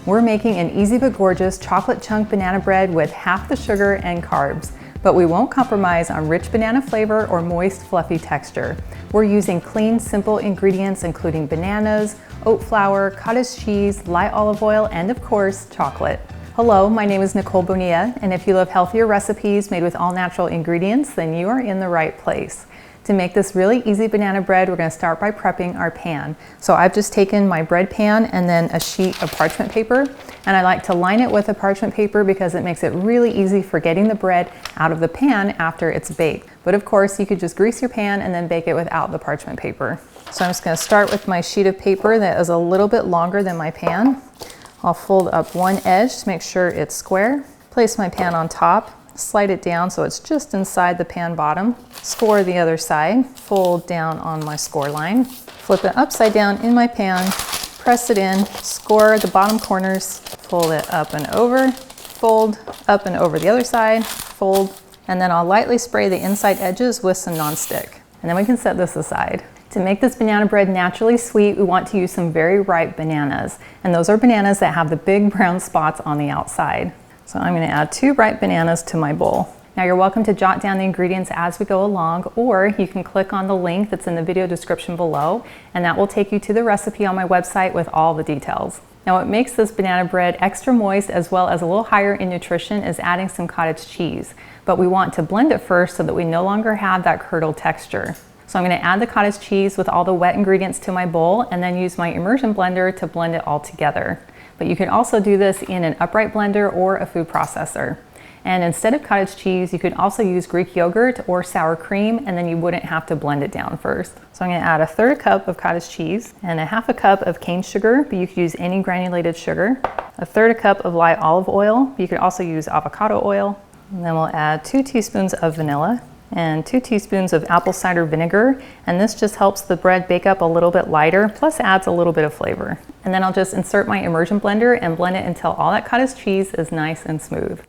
We're making an easy but gorgeous chocolate chunk banana bread with half the sugar and carbs, but we won't compromise on rich banana flavor or moist, fluffy texture. We're using clean, simple ingredients including bananas, oat flour, cottage cheese, light olive oil, and of course, chocolate. Hello, my name is Nicole Bonilla, and if you love healthier recipes made with all natural ingredients, then you are in the right place. To make this really easy banana bread, we're going to start by prepping our pan. So I've just taken my bread pan and then a sheet of parchment paper, and I like to line it with the parchment paper because it makes it really easy for getting the bread out of the pan after it's baked. But of course, you could just grease your pan and then bake it without the parchment paper. So I'm just going to start with my sheet of paper that is a little bit longer than my pan. I'll fold up one edge to make sure it's square. Place my pan on top. Slide it down so it's just inside the pan bottom. Score the other side, fold down on my score line. Flip it upside down in my pan, press it in, score the bottom corners, fold it up and over, fold up and over the other side, fold, and then I'll lightly spray the inside edges with some nonstick. And then we can set this aside. To make this banana bread naturally sweet, we want to use some very ripe bananas. And those are bananas that have the big brown spots on the outside. So I'm going to add 2 ripe bananas to my bowl. Now you're welcome to jot down the ingredients as we go along, or you can click on the link that's in the video description below, and that will take you to the recipe on my website with all the details. Now what makes this banana bread extra moist as well as a little higher in nutrition is adding some cottage cheese. But we want to blend it first so that we no longer have that curdled texture. So I'm going to add the cottage cheese with all the wet ingredients to my bowl and then use my immersion blender to blend it all together. But you can also do this in an upright blender or a food processor. And instead of cottage cheese, you could also use Greek yogurt or sour cream, and then you wouldn't have to blend it down first. So I'm going to add a 1/3 cup of cottage cheese and a 1/2 cup of cane sugar, but you could use any granulated sugar. A 1/3 cup of light olive oil, but you could also use avocado oil. And then we'll add 2 teaspoons of vanilla and 2 teaspoons of apple cider vinegar, and this just helps the bread bake up a little bit lighter, plus adds a little bit of flavor. And then I'll just insert my immersion blender and blend it until all that cottage cheese is nice and smooth.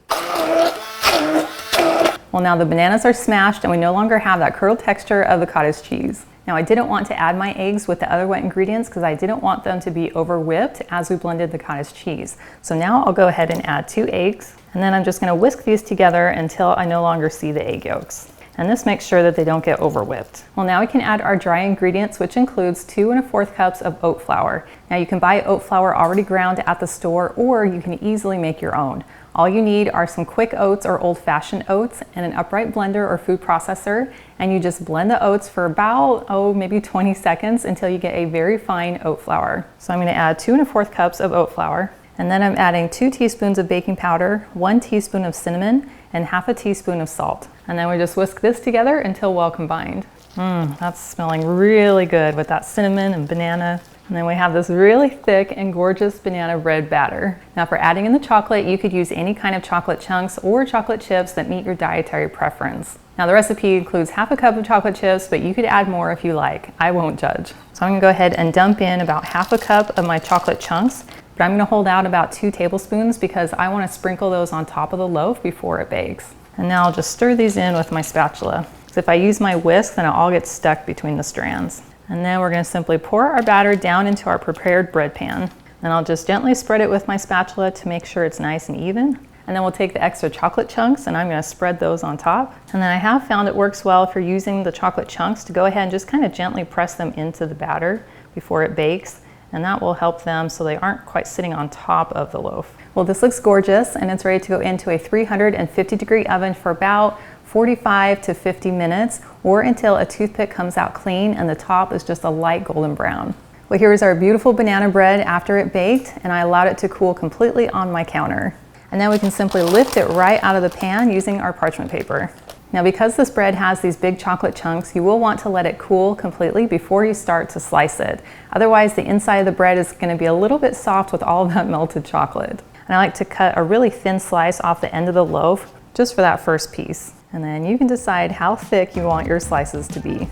Well, now the bananas are smashed and we no longer have that curdled texture of the cottage cheese. Now I didn't want to add my eggs with the other wet ingredients because I didn't want them to be over whipped as we blended the cottage cheese. So now I'll go ahead and add 2 eggs, and then I'm just going to whisk these together until I no longer see the egg yolks. And this makes sure that they don't get over whipped. Well, now we can add our dry ingredients, which includes 2 1/4 cups of oat flour. Now you can buy oat flour already ground at the store, or you can easily make your own. All you need are some quick oats or old-fashioned oats and an upright blender or food processor, and you just blend the oats for about, maybe 20 seconds until you get a very fine oat flour. So I'm going to add 2 1/4 cups of oat flour, and then I'm adding 2 teaspoons of baking powder, 1 teaspoon of cinnamon, and 1/2 teaspoon of salt. And then we just whisk this together until well combined. That's smelling really good with that cinnamon and banana. And then we have this really thick and gorgeous banana bread batter. Now for adding in the chocolate, you could use any kind of chocolate chunks or chocolate chips that meet your dietary preference. Now the recipe includes 1/2 cup of chocolate chips, but you could add more if you like. I won't judge. So I'm gonna go ahead and dump in about 1/2 cup of my chocolate chunks, but I'm gonna hold out about 2 tablespoons because I wanna sprinkle those on top of the loaf before it bakes. And now I'll just stir these in with my spatula. So if I use my whisk, then it all gets stuck between the strands. And then we're going to simply pour our batter down into our prepared bread pan. And I'll just gently spread it with my spatula to make sure it's nice and even. And then we'll take the extra chocolate chunks and I'm going to spread those on top. And then I have found it works well if you're using the chocolate chunks to go ahead and just kind of gently press them into the batter before it bakes. And that will help them so they aren't quite sitting on top of the loaf. Well, this looks gorgeous and it's ready to go into a 350-degree oven for about 45 to 50 minutes, or until a toothpick comes out clean and the top is just a light golden brown. Well, here's our beautiful banana bread after it baked, and I allowed it to cool completely on my counter. And then we can simply lift it right out of the pan using our parchment paper. Now because this bread has these big chocolate chunks, you will want to let it cool completely before you start to slice it. Otherwise the inside of the bread is going to be a little bit soft with all of that melted chocolate. And I like to cut a really thin slice off the end of the loaf just for that first piece. And then you can decide how thick you want your slices to be.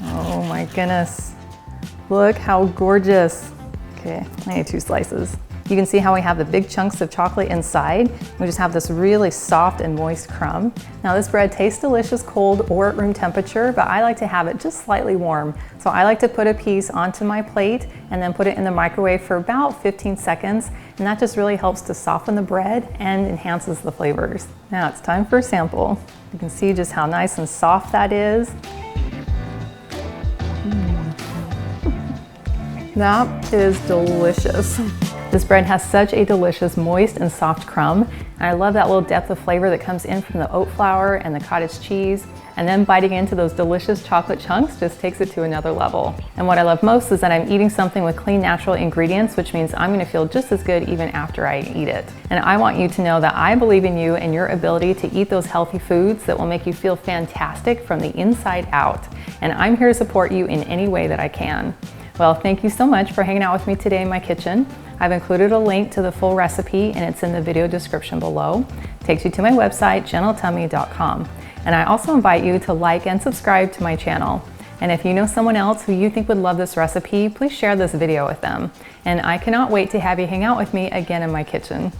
Oh my goodness. Look how gorgeous. Okay, I need 2 slices. You can see how we have the big chunks of chocolate inside. We just have this really soft and moist crumb. Now this bread tastes delicious cold or at room temperature, but I like to have it just slightly warm. So I like to put a piece onto my plate and then put it in the microwave for about 15 seconds. And that just really helps to soften the bread and enhances the flavors. Now it's time for a sample. You can see just how nice and soft that is. That is delicious. This bread has such a delicious, moist and soft crumb. And I love that little depth of flavor that comes in from the oat flour and the cottage cheese. And then biting into those delicious chocolate chunks just takes it to another level. And what I love most is that I'm eating something with clean, natural ingredients, which means I'm gonna feel just as good even after I eat it. And I want you to know that I believe in you and your ability to eat those healthy foods that will make you feel fantastic from the inside out. And I'm here to support you in any way that I can. Well, thank you so much for hanging out with me today in my kitchen. I've included a link to the full recipe and it's in the video description below. It takes you to my website, gentletummy.com. And I also invite you to like and subscribe to my channel. And if you know someone else who you think would love this recipe, please share this video with them. And I cannot wait to have you hang out with me again in my kitchen.